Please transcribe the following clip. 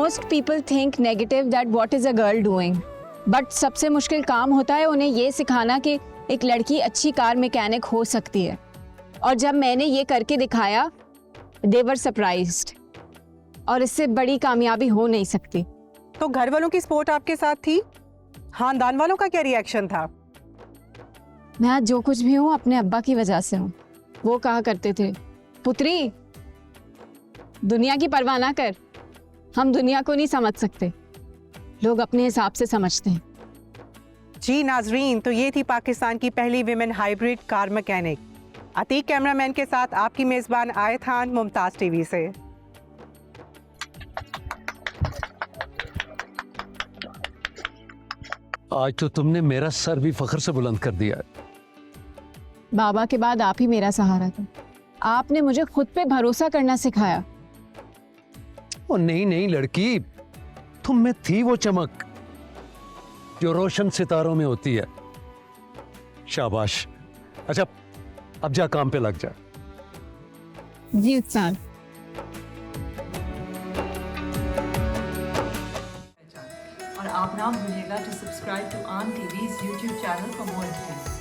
Most people think negative that what is a girl doing, but सबसे मुश्किल काम होता है उन्हें ये सिखाना कि एक लड़की अच्छी कार मैकेनिक हो सकती है। और जब मैंने ये करके दिखाया, दे वर सरप्राइज्ड। और इससे बड़ी कामयाबी हो नहीं सकती। तो घर वालों की सपोर्ट आपके साथ थी, खानदान वालों का क्या रिएक्शन था? मैं आज जो कुछ भी हूँ अपने अब्बा की वजह से हूँ। वो कहा करते थे, पुत्री दुनिया की परवाह ना कर, हम दुनिया को नहीं समझ सकते, लोग अपने हिसाब से समझते हैं। जी नाजरीन, तो ये थी पाकिस्तान की पहली women hybrid car mechanic. Atiq cameraman के साथ आपकी मेजबान आयत खान, मुमताज टीवी से। आज तो तुमने मेरा सर भी फख्र से बुलंद कर दिया। बाबा के बाद आप ही मेरा सहारा थे। आपने मुझे खुद पे भरोसा करना सिखाया। ओ नहीं नहीं लड़की, तुम में थी वो चमक जो रोशन सितारों में होती है। शाबाश। अच्छा अब जा काम पे लग जा। जी उस्ताद। और आप ना भूलिएगा टू सब्सक्राइब टू आन TVs YouTube channel for more details.